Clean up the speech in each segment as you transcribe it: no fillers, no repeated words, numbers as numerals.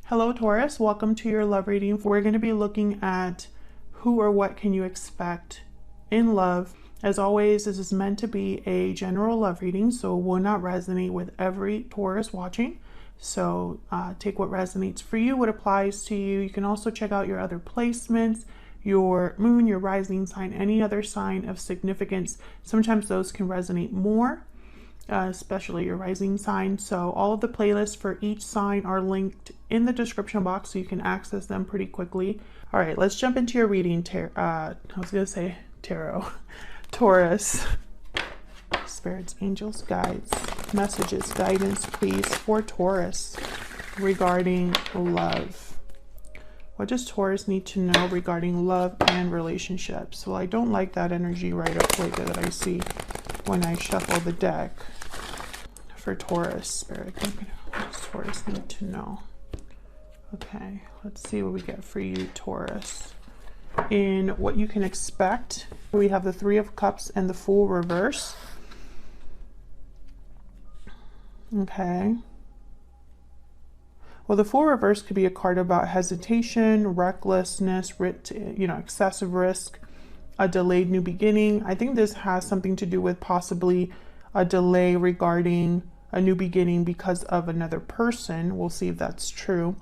Hello Taurus, welcome to your love reading. We're going to be looking at who or what can you expect in love. As always, this is meant to be a general love reading, so it will not resonate with every Taurus watching. So take what resonates for you, what applies to you. You can also check out your other placements, your moon, your rising sign, any other sign of significance. Sometimes those can resonate more. Especially your rising sign. So all of the playlists for each sign are linked in the description box, so you can access them pretty quickly. All right, let's jump into your reading. I was gonna say tarot. Taurus. Spirits, angels, guides, messages, guidance, please, for Taurus regarding love. What does Taurus need to know regarding love and relationships? Well, I don't like that energy right up like that I see when I shuffle the deck. For Taurus, Spirit, what does Taurus need to know? Okay, let's see what we get for you, Taurus. In what you can expect, we have the Three of Cups and the Fool reverse. Okay. Well, the Fool reverse could be a card about hesitation, recklessness, excessive risk, a delayed new beginning. I think this has something to do with possibly a delay regarding a new beginning because of another person. We'll see if that's true.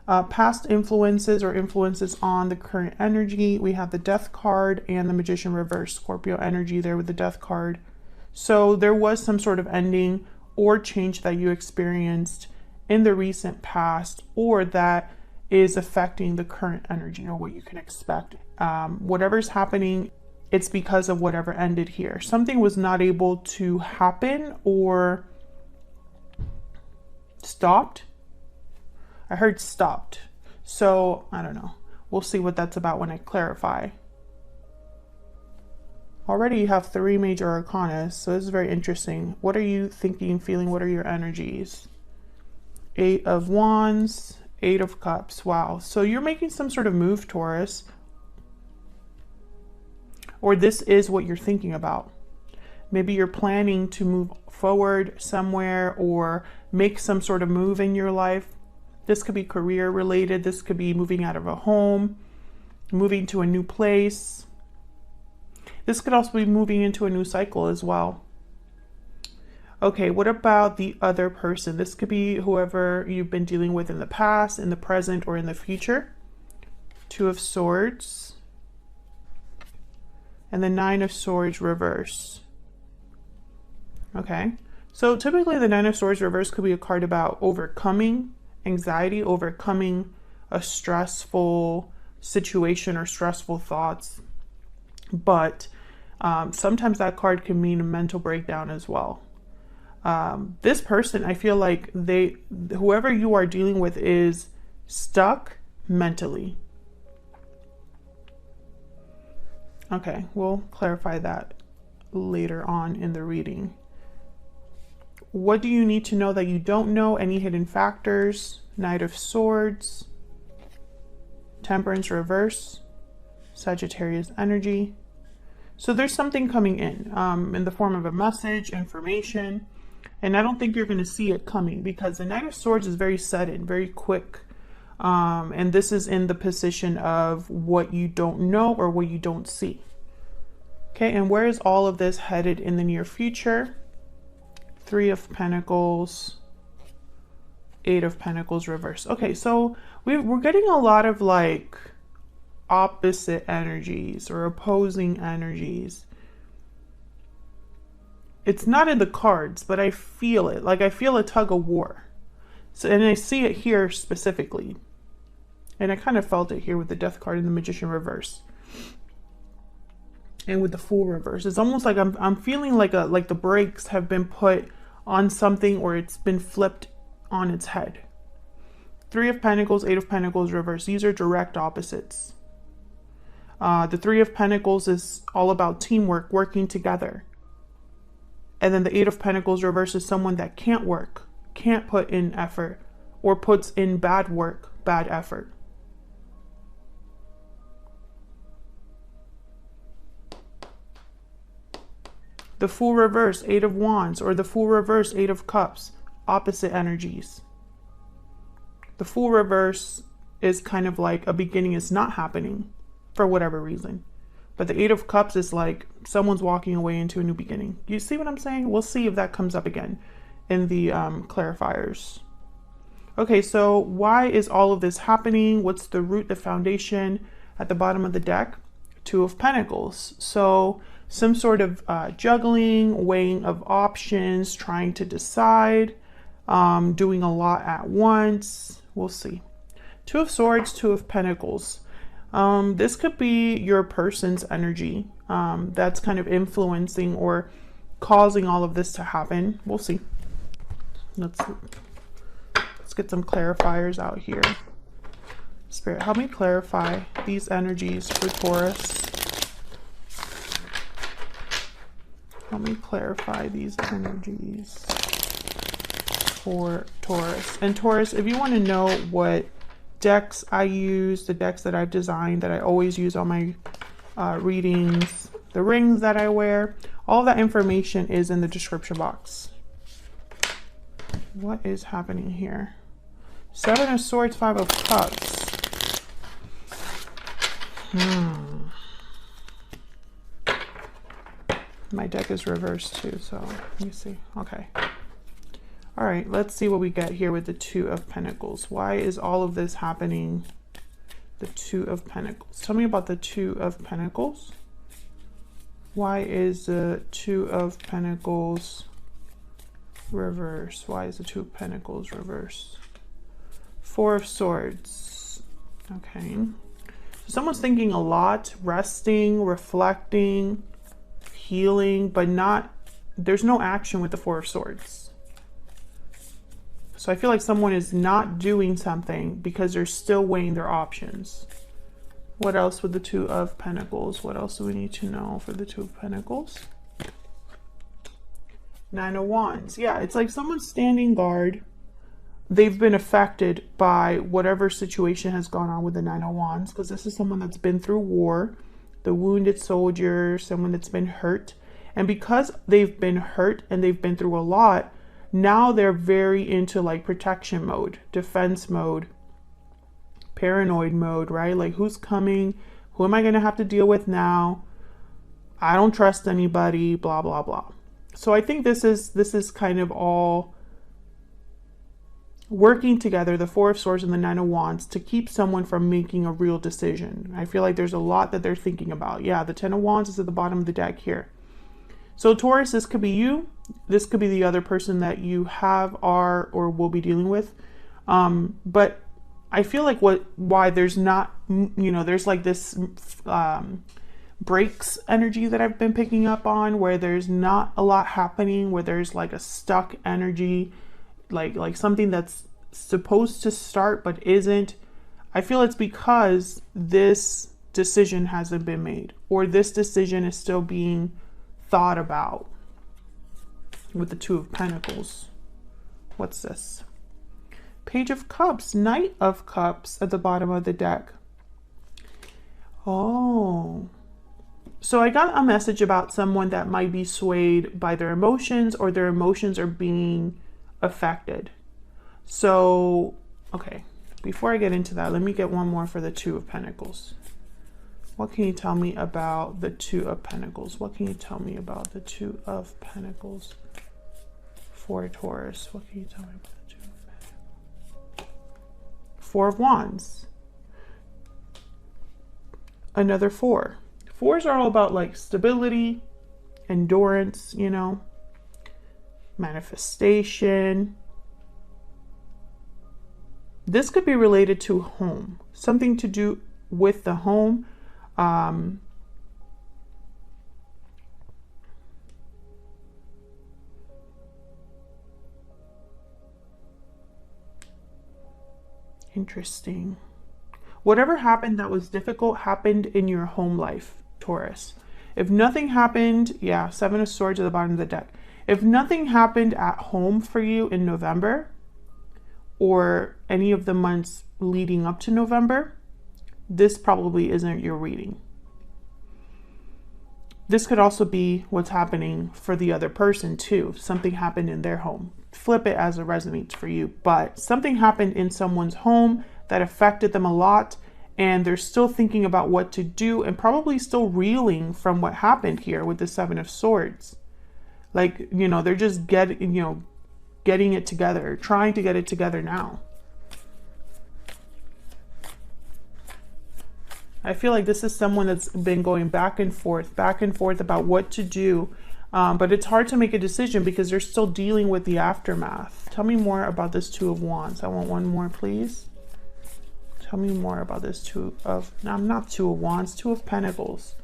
Past influences or influences on the current energy. We have the Death card and the Magician reverse, Scorpio energy there with the Death card. So there was some sort of ending or change that you experienced in the recent past, or that is affecting the current energy or what you can expect. Whatever's happening, it's because of whatever ended here. Something was not able to happen or stopped. I heard stopped. So I don't know. We'll see what that's about when I clarify. Already you have 3 major arcana, so this is very interesting. What are you thinking, feeling? What are your energies? 8 of Wands, 8 of Cups. Wow. So you're making some sort of move, Taurus. Or this is what you're thinking about. Maybe you're planning to move forward somewhere or make some sort of move in your life. This could be career related. This could be moving out of a home, moving to a new place. This could also be moving into a new cycle as well. Okay, what about the other person? This could be whoever you've been dealing with in the past, in the present, or in the future. 2 of Swords. And the 9 of Swords reverse. Okay, so typically the 9 of Swords reverse could be a card about overcoming anxiety, overcoming a stressful situation or stressful thoughts. But sometimes that card can mean a mental breakdown as well. This person, I feel like whoever you are dealing with is stuck mentally. Okay, we'll clarify that later on in the reading. What do you need to know that you don't know? Any hidden factors? Knight of Swords, Temperance reverse, Sagittarius energy. So there's something coming in the form of a message, information, and I don't think you're going to see it coming because the Knight of Swords is very sudden, very quick. And this is in the position of what you don't know or what you don't see. Okay, and where is all of this headed in the near future? 3 of Pentacles, 8 of Pentacles reverse. Okay, so we're getting a lot of like opposite energies or opposing energies. It's not in the cards, but I feel it. Like I feel a tug of war. So, and I see it here specifically. And I kind of felt it here with the Death card and the Magician reverse. And with the Fool reverse. It's almost like I'm feeling like the brakes have been put on something, or it's been flipped on its head. 3 of Pentacles, 8 of Pentacles reverse. These are direct opposites. The 3 of Pentacles is all about teamwork, working together. And then the 8 of Pentacles reverse is someone that can't work, can't put in effort, or puts in bad work, bad effort. The Fool reverse, 8 of Wands, or the Fool reverse, 8 of Cups, opposite energies. The Fool reverse is kind of like a beginning is not happening for whatever reason. But the Eight of Cups is like someone's walking away into a new beginning. You see what I'm saying? We'll see if that comes up again in the clarifiers. Okay, so why is all of this happening? What's the root, the foundation? At the bottom of the deck, Two of Pentacles. So some sort of juggling, weighing of options, trying to decide, doing a lot at once. We'll see. Two of Swords, Two of Pentacles. This could be your person's energy that's kind of influencing or causing all of this to happen. We'll see. Let's get some clarifiers out here. Spirit, help me clarify these energies for Taurus. Help me clarify these energies for Taurus. And Taurus, if you want to know what decks I use, the decks that I've designed that I always use on my readings, the rings that I wear, all that information is in the description box. What is happening here? Seven of Swords, Five of Cups. My deck is reversed too, so let me see. Okay. All right, let's see what we get here with the Two of Pentacles. Why is all of this happening? The Two of Pentacles. Tell me about the Two of Pentacles. Why is the Two of Pentacles reverse? Why is the Two of Pentacles reverse? Four of Swords. Okay. So someone's thinking a lot, resting, reflecting, healing, but not, there's no action with the Four of Swords. So I feel like someone is not doing something because they're still weighing their options. What else with the Two of Pentacles? What else do we need to know for the Two of Pentacles? Nine of Wands. Yeah, it's like someone's standing guard. They've been affected by whatever situation has gone on with the Nine of Wands, because this is someone that's been through war, the wounded soldier, someone that's been hurt. And because they've been hurt and they've been through a lot, now they're very into like protection mode, defense mode, paranoid mode, right? Like, who's coming? Who am I going to have to deal with now? I don't trust anybody, blah, blah, blah. So I think this is kind of all working together, the Four of Swords and the Nine of Wands, to keep someone from making a real decision. I feel like there's a lot that they're thinking about. Yeah, the Ten of Wands is at the bottom of the deck here. So Taurus, this could be you. This could be the other person that you have, are, or will be dealing with. But I feel like why there's not, you know, there's like this breaks energy that I've been picking up on, where there's not a lot happening, where there's like a stuck energy, like something that's supposed to start but isn't. I feel it's because this decision hasn't been made, or this decision is still being thought about with the Two of Pentacles. What's this? Page of Cups, Knight of Cups at the bottom of the deck. Oh, so I got a message about someone that might be swayed by their emotions, or their emotions are being affected. So, okay, before I get into that, let me get one more for the Two of Pentacles. What can you tell me about the Two of Pentacles? What can you tell me about the Two of Pentacles for Taurus? What can you tell me about the Two of Pentacles? Four of Wands. Another four. Fours are all about like stability, endurance, you know, manifestation. This could be related to home, something to do with the home. Interesting. Whatever happened that was difficult happened in your home life, Taurus. If nothing happened, yeah, Seven of Swords at the bottom of the deck. If nothing happened at home for you in November, or any of the months leading up to November, this probably isn't your reading. This could also be what's happening for the other person too. Something happened in their home. flip it as it resonates for you. But something happened in someone's home that affected them a lot, and they're still thinking about what to do and probably still reeling from what happened here with the Seven of Swords. Like, you know, they're just getting it together, trying to get it together now. I feel like this is someone that's been going back and forth about what to do. But it's hard to make a decision because they're still dealing with the aftermath. Tell me more about this Two of Wands. I want one more, please. Tell me more about this Two of Wands, Two of Pentacles.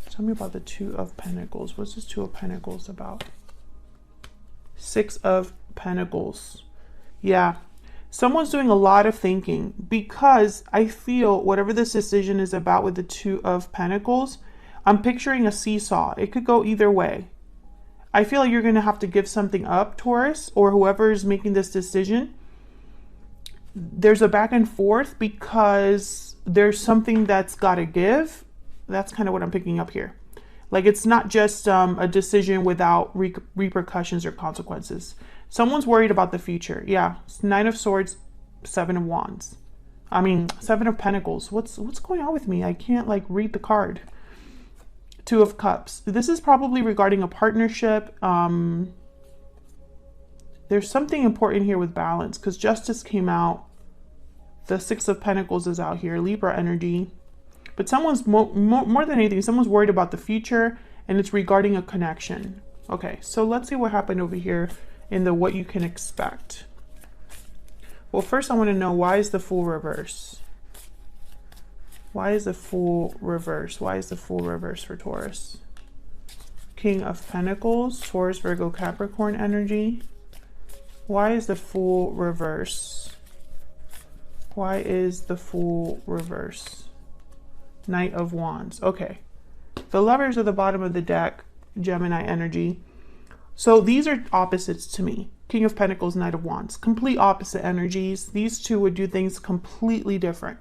Tell me about the Two of Pentacles. What's this Two of Pentacles about? Six of Pentacles. Yeah. Someone's doing a lot of thinking because I feel whatever this decision is about with the Two of Pentacles, I'm picturing a seesaw. It could go either way. I feel like you're going to have to give something up, Taurus, or whoever is making this decision. There's a back and forth because there's something that's got to give. That's kind of what I'm picking up here. Like, it's not just a decision without repercussions or consequences. Someone's worried about the future. Yeah, Nine of Swords, Seven of Wands. I mean, Seven of Pentacles. What's going on with me? I can't like read the card. Two of Cups. This is probably regarding a partnership. There's something important here with balance because Justice came out. The Six of Pentacles is out here. Libra energy. But someone's more than anything, someone's worried about the future, and it's regarding a connection. Okay, so let's see what happened over here in the what you can expect. Well, first I want to know, why is the Fool reverse? Why is the Fool reverse? Why is the Fool reverse for Taurus? King of Pentacles, Taurus, Virgo, Capricorn energy. Why is the Fool reverse? Why is the Fool reverse? Knight of Wands. Okay. The Lovers are the bottom of the deck, Gemini energy. So these are opposites to me. King of Pentacles, Knight of Wands. Complete opposite energies. These two would do things completely different.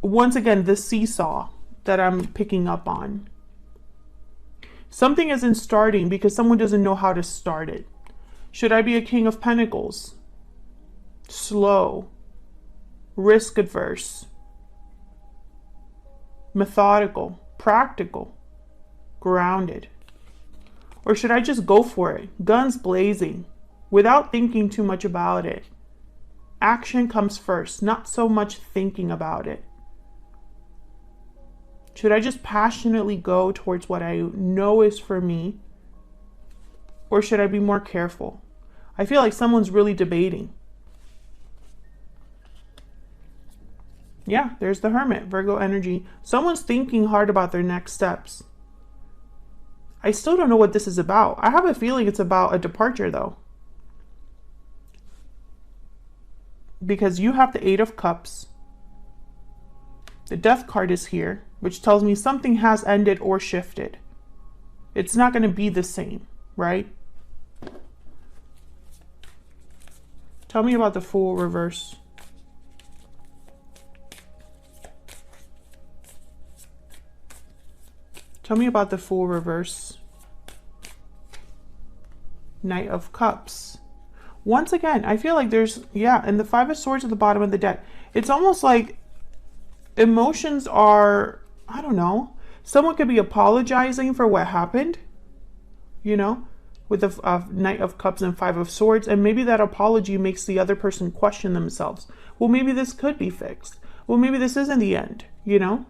Once again, the seesaw that I'm picking up on. Something isn't starting because someone doesn't know how to start it. Should I be a King of Pentacles? Slow. Risk adverse. Methodical, practical, grounded? Or should I just go for it, guns blazing, without thinking too much about it? Action comes first, not so much thinking about it. Should I just passionately go towards what I know is for me? Or should I be more careful? I feel like someone's really debating. Yeah, there's the Hermit, Virgo energy. Someone's thinking hard about their next steps. I still don't know what this is about. I have a feeling it's about a departure though. Because you have the Eight of Cups. The Death card is here, which tells me something has ended or shifted. It's not going to be the same, right? Tell me about the Fool reverse. Tell me about the Fool reverse. Knight of Cups. Once again, I feel like there's, yeah, and the Five of Swords at the bottom of the deck. It's almost like emotions are, I don't know. Someone could be apologizing for what happened, you know, with the Knight of Cups and Five of Swords. And maybe that apology makes the other person question themselves. Well, maybe this could be fixed. Well, maybe this isn't the end, you know?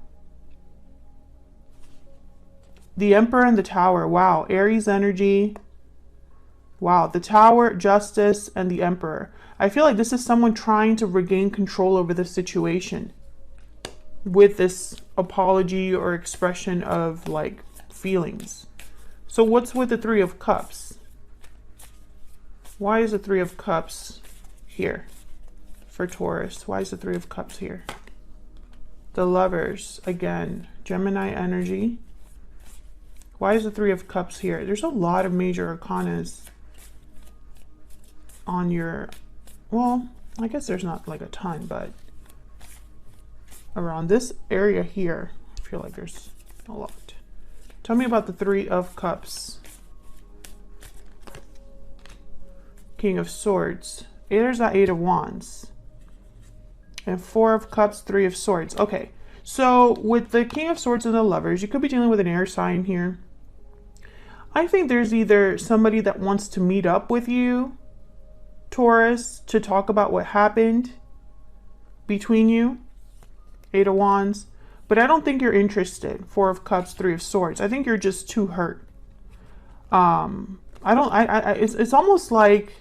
The Emperor and the Tower. Wow. Aries energy. Wow. The Tower, Justice, and the Emperor. I feel like this is someone trying to regain control over the situation with this apology or expression of like feelings. So what's with the Three of Cups? Why is the Three of Cups here for Taurus? Why is the Three of Cups here? The Lovers, again, Gemini energy. Why is the Three of Cups here? There's a lot of major arcanas on your, well, I guess there's not like a ton, but around this area here, I feel like there's a lot. Tell me about the Three of Cups. King of Swords. There's that Eight of Wands. And Four of Cups, Three of Swords. Okay, so with the King of Swords and the Lovers, you could be dealing with an air sign here. I think there's either somebody that wants to meet up with you, Taurus, to talk about what happened between you, Eight of Wands, but I don't think you're interested. Four of Cups, Three of Swords. I think you're just too hurt. It's almost like,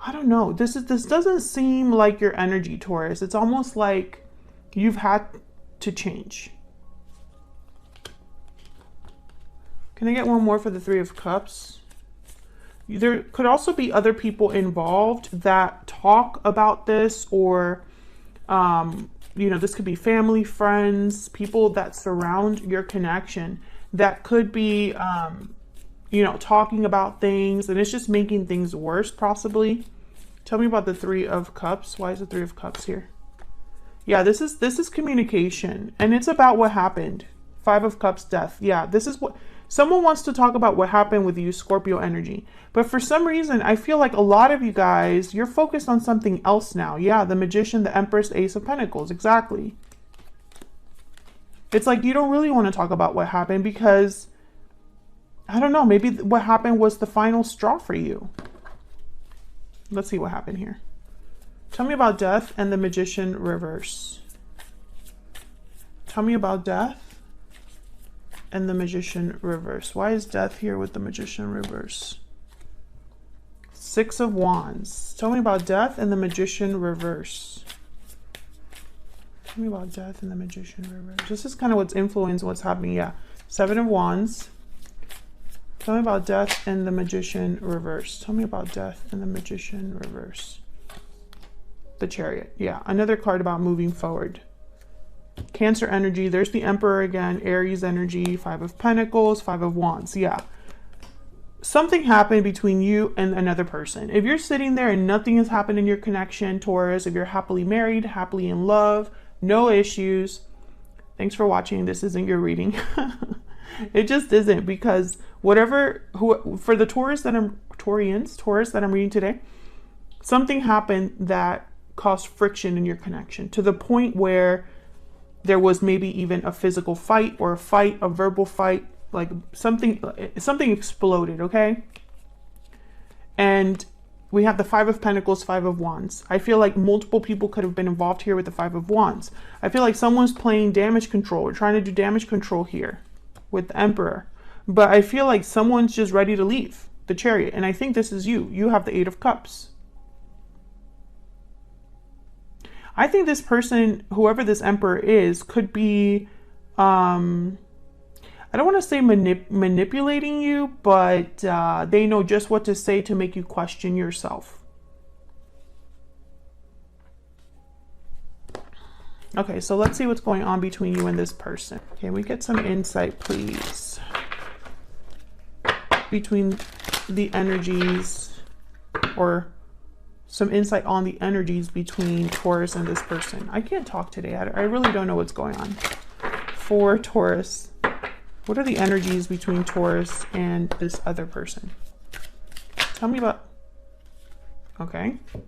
I don't know. This doesn't seem like your energy, Taurus. It's almost like you've had to change. Can I get one more for the Three of Cups? There could also be other people involved that talk about this, or, you know, this could be family, friends, people that surround your connection that could be, you know, talking about things, and it's just making things worse, possibly. Tell me about the Three of Cups. Why is the Three of Cups here? Yeah, this is communication, and it's about what happened. Five of Cups, death. Yeah, this is what someone wants to talk about, what happened with you, Scorpio energy. But for some reason, I feel like a lot of you guys, you're focused on something else now. Yeah, the Magician, the Empress, Ace of Pentacles. Exactly. It's like you don't really want to talk about what happened because, I don't know, maybe what happened was the final straw for you. Let's see what happened here. Tell me about death and the Magician reverse. Tell me about death and the Magician reverse. Why is death here with the Magician reverse? Six of Wands. Tell me about death and the Magician reverse. Tell me about death and the Magician reverse. This is kind of what's influenced what's happening. Yeah. Seven of Wands. Tell me about death and the Magician reverse. Tell me about death and the Magician reverse. The Chariot. Yeah. Another card about moving forward. Cancer energy. There's the Emperor again. Aries energy. Five of Pentacles. Five of Wands. Yeah. Something happened between you and another person. If you're sitting there and nothing has happened in your connection, Taurus, if you're happily married, happily in love, no issues, thanks for watching. This isn't your reading. It just isn't, because whatever, for the Taurus that I'm reading today, something happened that caused friction in your connection to the point where there was maybe even a physical fight, or a verbal fight, like something exploded, okay? And we have the Five of Pentacles, Five of Wands. I feel like multiple people could have been involved here with the Five of Wands. I feel like someone's playing damage control, or trying to do damage control here with the Emperor. But I feel like someone's just ready to leave, the Chariot. And I think this is you. You have the Eight of Cups. I think this person, whoever this Emperor is, could be, I don't want to say manipulating you, but they know just what to say to make you question yourself. Okay, so let's see what's going on between you and this person. Can we get some insight, please? Between the energies, or some insight on the energies between Taurus and this person. I can't talk today. I really don't know what's going on. For Taurus, what are the energies between Taurus and this other person? Tell me about, okay. I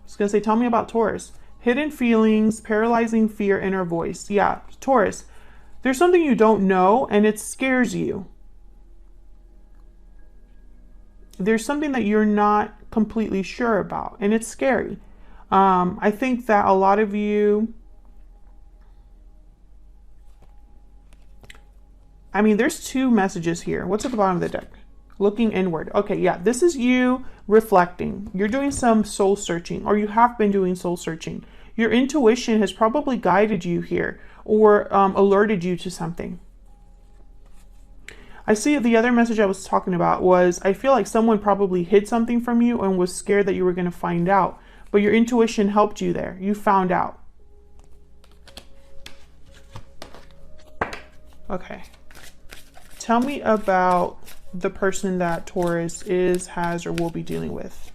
was gonna say, tell me about Taurus. Hidden feelings, paralyzing fear, inner voice. Yeah, Taurus, there's something you don't know and it scares you. There's something that you're not completely sure about, and it's scary. I think that a lot of you, I mean, there's two messages here. What's at the bottom of the deck? Looking inward. Okay, yeah, this is you reflecting. You're doing some soul searching, or you have been doing soul searching. Your intuition has probably guided you here, or alerted you to something. I see the other message I was talking about was, I feel like someone probably hid something from you and was scared that you were going to find out, but your intuition helped you there. You found out. Okay. Tell me about the person that Taurus is, has, or will be dealing with.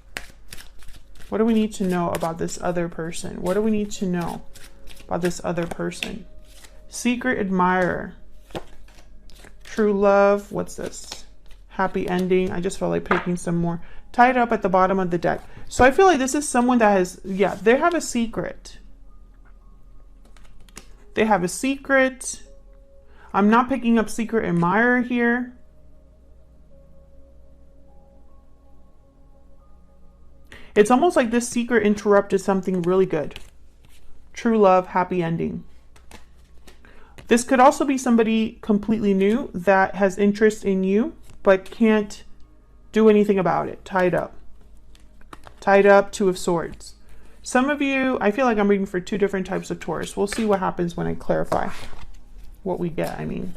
What do we need to know about this other person? What do we need to know about this other person? Secret admirer. True love. What's this? Happy ending. I just felt like picking some more. tied up at the bottom of the deck. So I feel like this is someone that has, yeah, they have a secret. They have a secret. I'm not picking up secret admirer here. It's almost like this secret interrupted something really good. True love, happy ending. This could also be somebody completely new that has interest in you, but can't do anything about it. Tied up. Tied up, Two of Swords. Some of you, I feel like I'm reading for two different types of Taurus. We'll see what happens when I clarify what we get, I mean.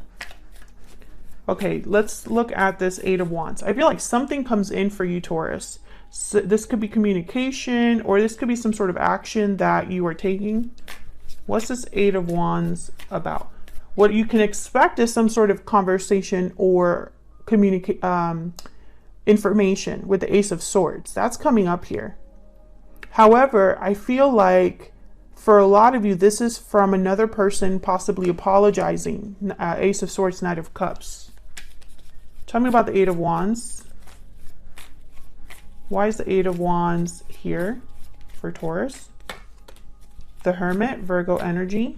Okay, let's look at this Eight of Wands. I feel like something comes in for you, Taurus. So this could be communication, or this could be some sort of action that you are taking. What's this Eight of Wands about? What you can expect is some sort of conversation or information with the Ace of Swords. That's coming up here. However, I feel like for a lot of you, this is from another person possibly apologizing. Ace of Swords, Knight of Cups. Tell me about the Eight of Wands. Why is the Eight of Wands here for Taurus? The Hermit, Virgo energy.